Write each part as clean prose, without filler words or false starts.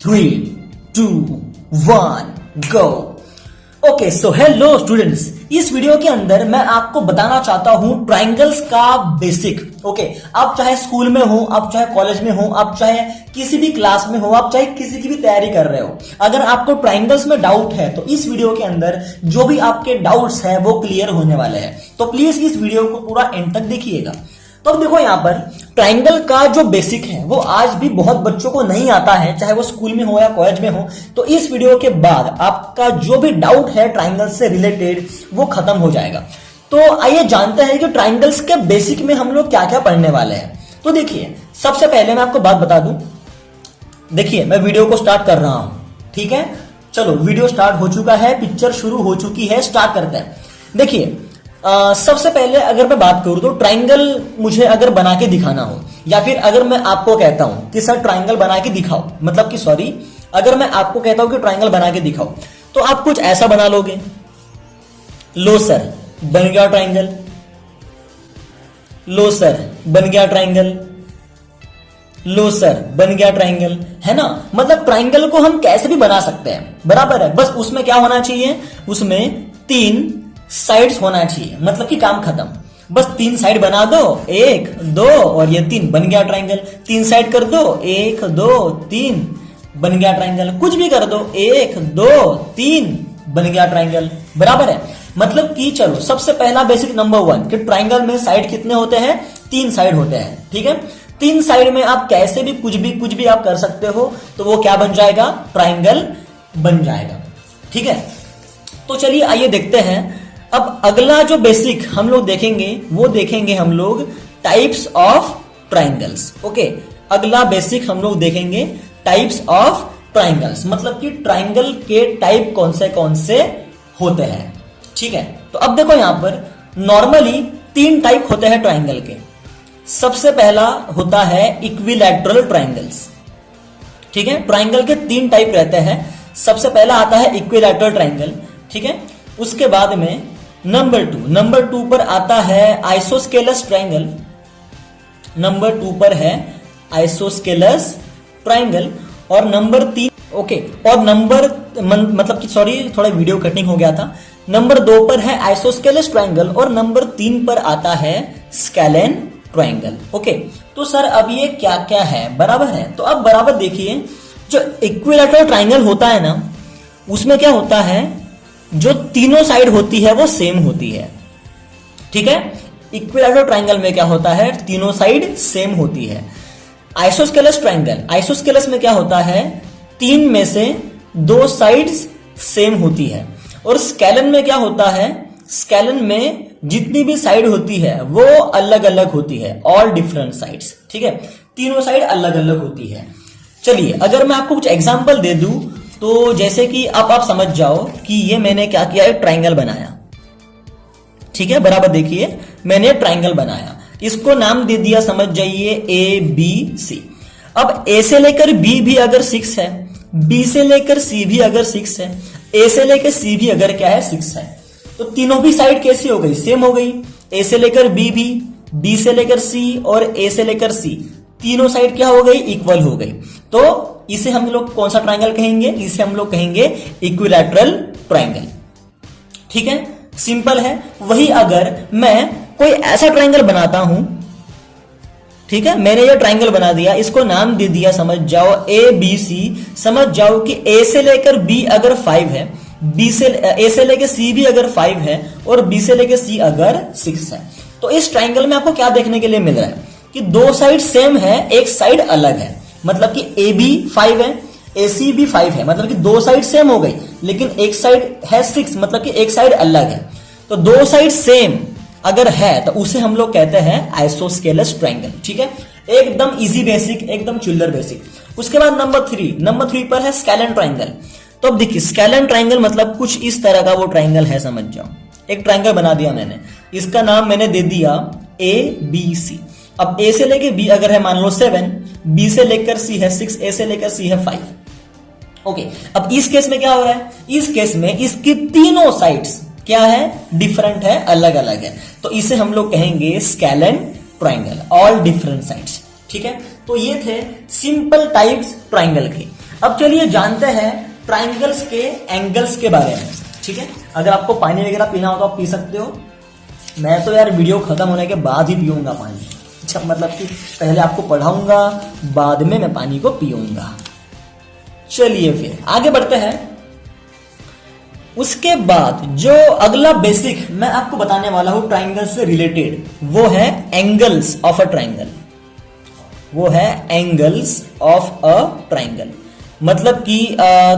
3, 2, 1 गो। Okay so hello students, इस video के अंदर मैं आपको बताना चाहता हूं ट्राइंगल्स का बेसिक। ओके, आप चाहे स्कूल में हो, आप चाहे कॉलेज में हो, आप चाहे किसी भी क्लास में हो, आप चाहे किसी की भी तैयारी कर रहे हो, अगर आपको ट्राइंगल्स में डाउट है तो इस वीडियो के अंदर जो भी आपके डाउट्स है वो क्लियर होने वाले हैं। तो प्लीज इस वीडियो को पूरा एंड तक देखिएगा। तो अब देखो यहां पर ट्राइंगल का जो बेसिक है वो आज भी बहुत बच्चों को नहीं आता है, चाहे वो स्कूल में हो या कॉलेज में हो। तो इस वीडियो के बाद आपका जो भी डाउट है ट्राइंगल से रिलेटेड वो खत्म हो जाएगा। तो आइए जानते हैं कि ट्राइंगल्स के बेसिक में हम लोग क्या क्या पढ़ने वाले हैं। तो देखिए, सबसे पहले मैं आपको बात बता दूं। देखिए, मैं वीडियो को स्टार्ट कर रहा हूं, ठीक है। चलो, वीडियो स्टार्ट हो चुका है, पिक्चर शुरू हो चुकी है, स्टार्ट करते हैं। देखिए, सबसे पहले अगर मैं बात करूं तो ट्राइंगल मुझे अगर बना के दिखाना हो, या फिर अगर मैं आपको कहता हूं कि सर ट्राइंगल बना के दिखाओ, मतलब कि सॉरी, अगर मैं आपको कहता हूं कि ट्राइंगल बना के दिखाओ, तो आप कुछ ऐसा बना लोगे। लो सर, बन गया ट्राइंगल। लो सर, बन गया ट्राइंगल। लो सर, बन गया ट्राइंगल, है ना। मतलब ट्राइंगल को हम कैसे भी बना सकते हैं, बराबर है। बस उसमें क्या होना चाहिए, उसमें 3 साइड्स होना चाहिए, मतलब कि काम खत्म। बस 3 साइड बना दो, 1 2 और ये 3, बन गया ट्राइंगल। 3 साइड कर दो, 1 2 3, बन गया ट्राइंगल। कुछ भी कर दो, 1 2 3, बन गया ट्राइंगल, बराबर है। मतलब कि चलो, सबसे पहला बेसिक नंबर 1 कि ट्राइंगल में साइड कितने होते हैं, 3 साइड होते हैं, ठीक है। 3 साइड में आप कैसे भी कुछ भी आप कर सकते हो, तो वो क्या बन जाएगा, ट्राइंगल बन जाएगा, ठीक है। तो चलिए आइए देखते हैं। अब अगला जो बेसिक हम लोग देखेंगे वो देखेंगे हम लोग टाइप्स ऑफ ट्राइंगल्स। ओके, अगला बेसिक हम लोग देखेंगे टाइप्स ऑफ ट्राइंगल्स, मतलब कि ट्राइंगल के टाइप कौन से होते हैं, ठीक है। तो अब देखो यहां पर नॉर्मली 3 टाइप होते हैं ट्राइंगल के। सबसे पहला होता है इक्विलैटरल ट्राइंगल्स, ठीक है। ट्राइंगल के 3 टाइप रहते हैं। सबसे पहला आता है इक्विलैटरल ट्राइंगल, ठीक है। उसके बाद में नंबर 2 पर आता है आइसोस्केलस ट्राइंगल। नंबर 2 पर है आइसोस्केलस ट्राइंगल। और नंबर 3, ओके, और मतलब कि सॉरी, थोड़ा वीडियो कटिंग हो गया था। नंबर 2 पर है आइसोस्केलस ट्राइंगल और नंबर 3 पर आता है स्केलेन ट्राइंगल। ओके, तो सर अब ये क्या क्या है, बराबर है। तो अब बराबर देखिए, जो इक्विलैटरल ट्राइंगल होता है ना, उसमें क्या होता है, जो तीनों साइड होती है वो सेम होती है, ठीक है। इक्विलैटरल ट्राइंगल में क्या होता है, तीनों साइड सेम होती है। आइसोस्केलस ट्राइंगल, आइसोस्केलस में क्या होता है, 3 में से 2 साइड्स सेम होती है। और स्केलन में क्या होता है, स्केलन में जितनी भी साइड होती है वो अलग अलग होती है, ऑल डिफरेंट साइड्स, ठीक है। तीनों साइड अलग अलग होती है। चलिए, अगर मैं आपको कुछ एग्जांपल दे दूं, तो जैसे कि आप समझ जाओ कि ये मैंने क्या किया, एक ट्राइंगल बनाया, ठीक है। बराबर देखिए, मैंने ट्राइंगल बनाया, इसको नाम दे दिया, समझ जाइए, ABC। अब A से लेकर B भी अगर 6 है, B से लेकर C भी अगर 6 है, A से लेकर C भी अगर क्या है, 6 है, तो तीनों भी साइड कैसी हो गई, सेम हो गई। A से लेकर B भी, B से लेकर C और A से लेकर C, तीनों साइड क्या हो गई, इक्वल हो गई। तो इसे हम लोग कौन सा ट्राइंगल कहेंगे, इसे हम लोग कहेंगे इक्विलैटरल ट्राइंगल, ठीक है। सिंपल है। वही अगर मैं कोई ऐसा ट्राइंगल बनाता हूं, ठीक है, मैंने ये ट्राइंगल बना दिया, इसको नाम दे दिया, समझ जाओ ABC। समझ जाओ कि A से लेकर B अगर 5 है, A से लेकर C भी अगर 5 है और B से लेकर C अगर 6 है, तो इस ट्राइंगल में आपको क्या देखने के लिए मिल रहा है कि 2 साइड सेम है, एक साइड अलग है। मतलब कि AB 5 है, AC भी 5 है, मतलब कि 2 साइड सेम हो गई, लेकिन एक साइड है 6, मतलब कि एक साइड अलग है। तो 2 साइड सेम अगर है तो उसे हम लोग कहते हैं आइसोस्केलस ट्राइंगल, ठीक है। एकदम इजी बेसिक, एकदम चिल्लर बेसिक। उसके बाद नंबर 3 पर है स्केलेन ट्राइंगल। तो अब देखिए, स्केलेन ट्राइंगल मतलब कुछ इस तरह का वो ट्राइंगल है, समझ जाओ। एक ट्राइंगल बना दिया मैंने, इसका नाम मैंने दे दिया ABC। अब A से लेकर B अगर है मान लो 7, B से लेकर C है 6, A से लेकर C है 5। ओके, अब इस केस में क्या हो रहा है, इस केस में इसकी तीनों साइड्स क्या है, डिफरेंट है, अलग अलग है। तो इसे हम लोग कहेंगे scalene triangle, all different sides, ठीक है। तो ये थे सिंपल टाइप्स ट्राइंगल के। अब चलिए जानते हैं ट्राइंगल्स के एंगल्स के बारे में, ठीक है। अगर आपको पानी वगैरह पीना हो तो आप पी सकते हो। मैं तो यार वीडियो खत्म होने के बाद ही पीऊंगा पानी, मतलब कि पहले आपको पढ़ाऊंगा, बाद में मैं पानी को पीऊंगा। चलिए फिर आगे बढ़ते हैं। उसके बाद जो अगला बेसिक मैं आपको बताने वाला हूं ट्राइंगल से रिलेटेड, वो है एंगल्स ऑफ अ ट्राइंगल। वो है एंगल्स ऑफ अ ट्राइंगल, मतलब कि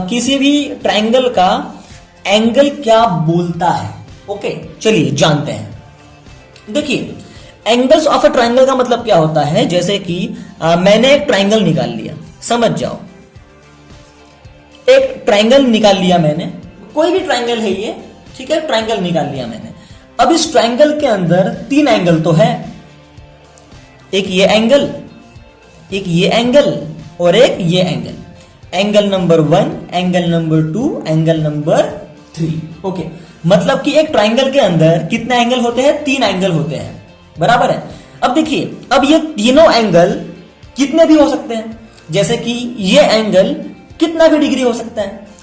किसी भी ट्राइंगल का एंगल क्या बोलता है। ओके, चलिए जानते हैं। देखिए, एंगल्स ऑफ अ ट्राइंगल का मतलब क्या होता है, जैसे कि मैंने एक ट्राइंगल निकाल लिया, समझ जाओ, एक ट्राइंगल निकाल लिया मैंने, कोई भी ट्राइंगल है ये, ठीक है, ट्राइंगल निकाल लिया मैंने। अब इस ट्राइंगल के अंदर 3 एंगल तो है, एक ये एंगल, एक ये एंगल और एक ये angle. Angle number 1, angle number 2, angle number 3। Okay, मतलब कि एक ट्राइंगल के अंदर कितने एंगल होते हैं? 3 एंगल होते हैं, बराबर है। अब देखिए, अब ये तीनों एंगल कितने भी हो सकते हैं, जैसे कि ये एंगल कितना भी डिग्री हो सकता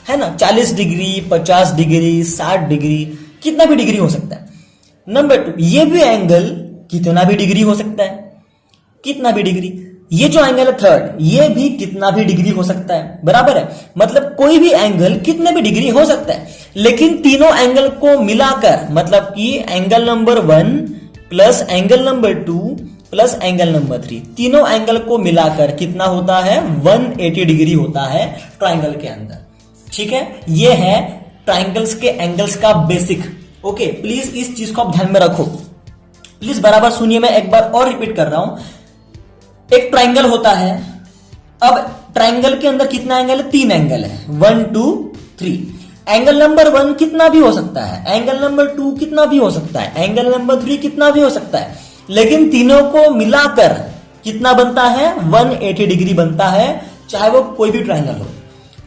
है ना, 40 डिग्री, 50 डिग्री, 60 डिग्री, कितना भी डिग्री हो सकता है। नंबर 2, ये भी एंगल कितना भी डिग्री हो सकता है, कितना भी डिग्री। ये जो एंगल है थर्ड, ये भी कितना भी डिग्री हो सकता है, बराबर है। मतलब कोई भी एंगल कितने भी डिग्री हो सकता है, लेकिन तीनों एंगल को मिलाकर, मतलब कि angle number 1 plus angle number 2 plus angle number 3, तीनों एंगल को मिलाकर कितना होता है? 180 डिग्री होता है ट्राइंगल के अंदर, ठीक है। ये है ट्राइंगल्स के एंगल्स का बेसिक। ओके, प्लीज इस चीज को आप ध्यान में रखो, प्लीज बराबर सुनिए। मैं एक बार और रिपीट कर रहा हूं। एक ट्राइंगल होता है, अब ट्राइंगल के अंदर कितना एंगल है? 3 एंगल है, 1 2 3। एंगल नंबर 1 कितना भी हो सकता है, एंगल नंबर 2 कितना भी हो सकता है, एंगल नंबर 3 कितना भी हो सकता है, लेकिन तीनों को मिलाकर कितना बनता है? 180 डिग्री बनता है, चाहे वो कोई भी ट्राइंगल हो।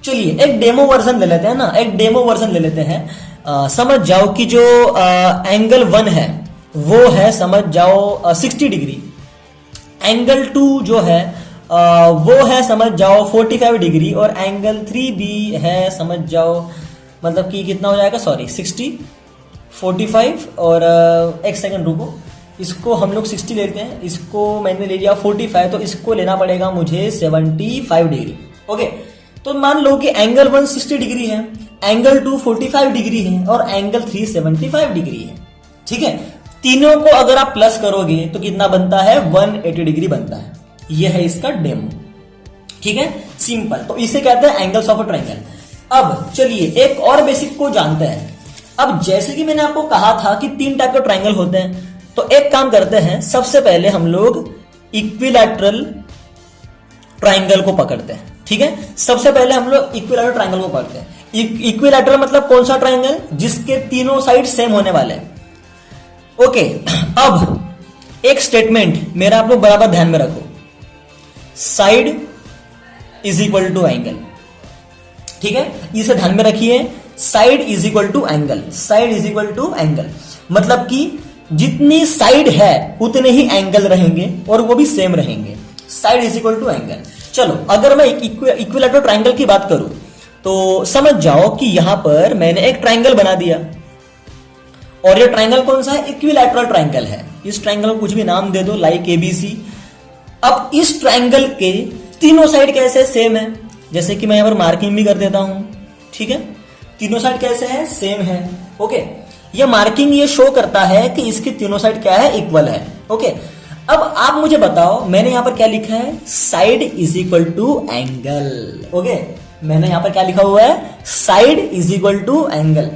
चलिए एक डेमो वर्जन ले लेते हैं ना, एक डेमो वर्जन ले लेते हैं। समझ जाओ कि जो एंगल 1 है वो है, समझ जाओ 60 डिग्री। एंगल 2 जो है वो है, समझ जाओ 45 डिग्री, और एंगल 3 भी है, समझ जाओ, मतलब कि कितना हो जाएगा, सॉरी 60, 45 और एक सेकंड रुको, इसको हम लोग 60 लेते हैं, इसको मैंने ले लिया 45, तो इसको लेना पड़ेगा मुझे 75 डिग्री। ओके, तो मान लो कि एंगल 1 60 डिग्री है, एंगल 2 45 डिग्री है और एंगल 3 75 डिग्री है, ठीक है। तीनों को अगर आप प्लस करोगे तो कितना बनता है? 180 डिग्री बनता है। यह है इसका डेमो, ठीक है, सिंपल। तो इसे कहते हैं एंगल्स ऑफ अ ट्राइंगल। अब चलिए एक और बेसिक को जानते हैं। अब जैसे कि मैंने आपको कहा था कि 3 टाइप के ट्राइंगल होते हैं, तो एक काम करते हैं, सबसे पहले हम लोग इक्विलैटरल ट्राइंगल को पकड़ते हैं, ठीक है। सबसे पहले हम लोग इक्विलैटरल ट्राइंगल को पकड़ते हैं। इक्विलैटरल मतलब कौन सा ट्राइंगल? जिसके तीनों साइड सेम होने वाले हैं। ओके, अब एक स्टेटमेंट मेरा आप लोग बराबर ध्यान में रखो, side is equal to angle, ठीक है, इसे ध्यान में रखिए। Side is equal to angle, side is equal to angle, मतलब कि जितनी साइड है उतने ही एंगल रहेंगे और वो भी सेम रहेंगे। Side is equal to angle. चलो अगर मैं इक्विलैटरल ट्राइंगल की बात करूं तो समझ जाओ कि यहां पर मैंने एक ट्राइंगल बना दिया, और ये ट्राइंगल कौन सा है? इक्विलैटरल ट्राइंगल है। इस ट्राइंगल को कुछ भी नाम दे दो, लाइक ABC। अब इस ट्राइंगल के तीनों साइड कैसे सेम है, जैसे कि मैं यहां पर मार्किंग भी कर देता हूं, ठीक है। तीनों साइड कैसे है? सेम है। ओके, ये मार्किंग ये शो करता है कि इसकी तीनों साइड क्या है? इक्वल है। ओके, अब आप मुझे बताओ, मैंने यहां पर क्या लिखा है? Side is equal to angle. Okay, मैंने यहां पर क्या लिखा हुआ है? Side is equal to angle.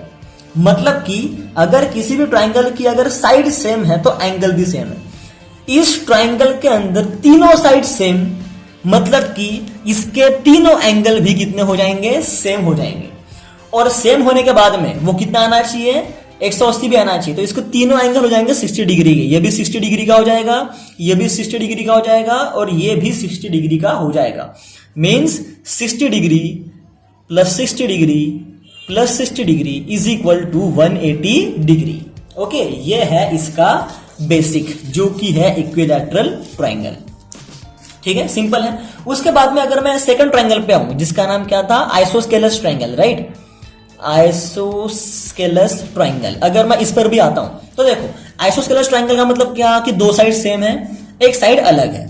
मतलब कि अगर किसी भी ट्राइंगल की अगर साइड सेम है तो एंगल भी सेम है। इस ट्राइंगल के अंदर तीनों साइड सेम, मतलब कि इसके तीनों एंगल भी कितने हो जाएंगे? सेम हो जाएंगे। और सेम होने के बाद में वो कितना आना चाहिए? 180 भी आना चाहिए। तो इसको तीनों एंगल हो जाएंगे 60 डिग्री के। ये भी 60 डिग्री का हो जाएगा, ये भी 60 डिग्री का हो जाएगा, और ये भी 60 डिग्री का हो जाएगा। Means 60 degree plus 60 degree plus 60 degree is equal to 180 degree. Okay, ये है इसका बेसिक, जो कि है इक्विलैटरल ट्राइंगल। ठीक है, सिंपल है। उसके बाद में अगर मैं सेकंड ट्रायंगल पे आऊं जिसका नाम क्या था, isosceles triangle, right, isosceles triangle, अगर मैं इस पर भी आता हूं तो देखो आइसोस्केलस ट्रायंगल का मतलब क्या कि दो साइड सेम है, एक साइड अलग है,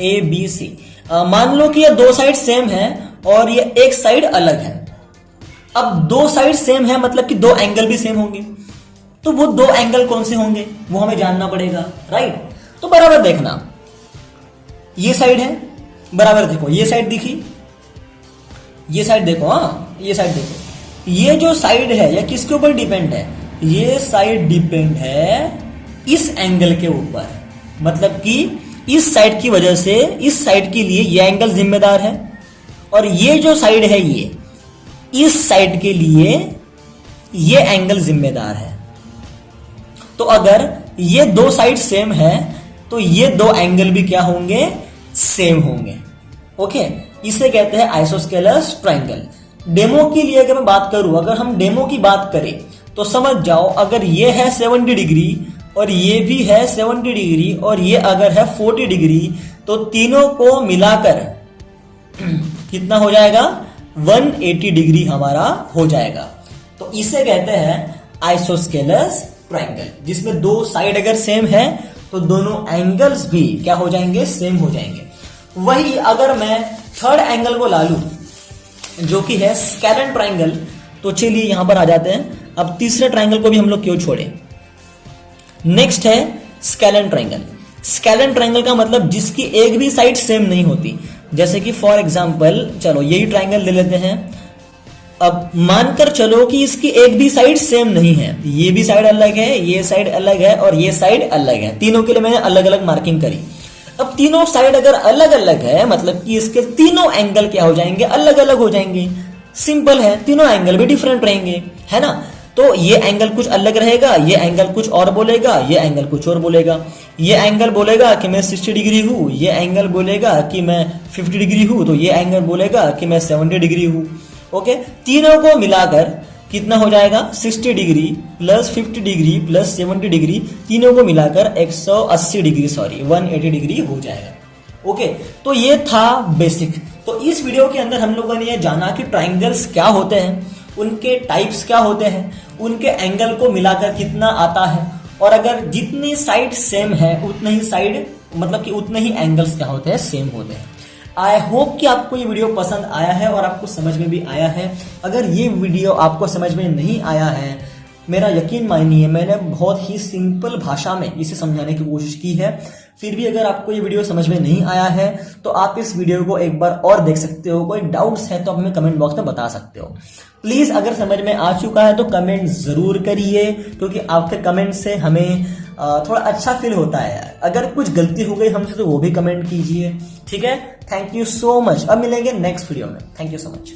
ए बी सी। मान लो कि ये दो साइड सेम है और ये एक साइड अलग है। अब दो साइड सेम है मतलब कि दो एंगल भी सेम होंगे, तो वो दो एंगल कौन से होंगे वो हमें जानना पड़ेगा, राइट। तो बराबर देखना, ये साइड है, बराबर देखो ये साइड दिखी, ये साइड देखो, हाँ ये साइड देखो, ये जो साइड है यह किसके ऊपर डिपेंड है, ये साइड डिपेंड है इस एंगल के ऊपर, मतलब कि इस साइड की वजह से इस साइड के लिए ये एंगल जिम्मेदार है, और ये जो साइड है ये इस साइड के लिए ये एंगल जिम्मेदार है। तो अगर ये दो साइड सेम है तो ये दो एंगल भी क्या होंगे, सेम होंगे। ओके, इसे कहते हैं आइसोस्केलस ट्रायंगल। डेमो के लिए अगर मैं बात करूं, अगर हम डेमो की बात करें तो समझ जाओ, अगर ये है 70 डिग्री और ये भी है 70 डिग्री और ये अगर है 40 डिग्री, तो तीनों को मिलाकर कितना हो जाएगा, 180 डिग्री हमारा हो जाएगा। तो इसे कहते हैं आइसोस्केलस ट्रायंगल, जिसमें दो साइड अगर सेम है तो दोनों एंगल्स भी क्या हो जाएंगे, सेम हो जाएंगे। वही अगर मैं थर्ड एंगल को ला लूं जो कि है स्केलन ट्रायंगल, तो चलिए यहां पर आ जाते हैं। अब तीसरे ट्रायंगल को भी हम लोग क्यों छोड़े। नेक्स्ट है स्केलन ट्रायंगल। स्केलन ट्रायंगल का मतलब जिसकी एक भी साइड सेम नहीं होती, जैसे कि फॉर एग्जांपल चलो यही ट्रायंगल ले लेते हैं। अब मानकर चलो कि इसकी एक भी साइड सेम नहीं है, ये भी साइड अलग है, ये साइड अलग है और ये साइड अलग है, तीनों के लिए मैंने अलग अलग मार्किंग करी। अब तीनों साइड अगर अलग अलग है मतलब कि इसके तीनों एंगल क्या हो जाएंगे, अलग अलग हो जाएंगे। सिंपल है, तीनों एंगल भी डिफरेंट रहेंगे, है ना। तो ये एंगल कुछ अलग रहेगा, ये एंगल कुछ और बोलेगा, ये एंगल कुछ और बोलेगा। ये एंगल बोलेगा कि मैं 60 डिग्री हूं, ये एंगल बोलेगा कि मैं 50 डिग्री हूं, तो ये एंगल बोलेगा कि मैं 70 डिग्री हूं। ओके, तीनों को मिलाकर कितना हो जाएगा, 60 degree plus 50 degree plus 70 degree, तीनों को मिलाकर 180 डिग्री 180 डिग्री हो जाएगा। ओके, तो ये था बेसिक। तो इस वीडियो के अंदर हम लोगों ने ये जाना कि ट्राइंगल्स क्या होते हैं, उनके टाइप्स क्या होते हैं, उनके एंगल को मिलाकर कितना आता है, और अगर जितनी साइड सेम है उतने ही साइड मतलब कि उतने ही एंगल्स क्या होते हैं, सेम होते हैं। आई होप कि आपको ये वीडियो पसंद आया है और आपको समझ में भी आया है। अगर ये वीडियो आपको समझ में नहीं आया है, मेरा यकीन मानिए मैंने बहुत ही सिंपल भाषा में इसे समझाने की कोशिश की है। फिर भी अगर आपको ये वीडियो समझ में नहीं आया है तो आप इस वीडियो को एक बार और देख सकते हो। कोई डाउट्स है तो आप हमें कमेंट बॉक्स में बता सकते हो। प्लीज अगर समझ में आ चुका है तो कमेंट जरूर करिए, क्योंकि आपके कमेंट से हमें थोड़ा अच्छा फील होता है। अगर कुछ गलती हो गई हमसे तो वो भी कमेंट कीजिए, ठीक है। Thank you so much. अब मिलेंगे नेक्स्ट वीडियो में। Thank you so much.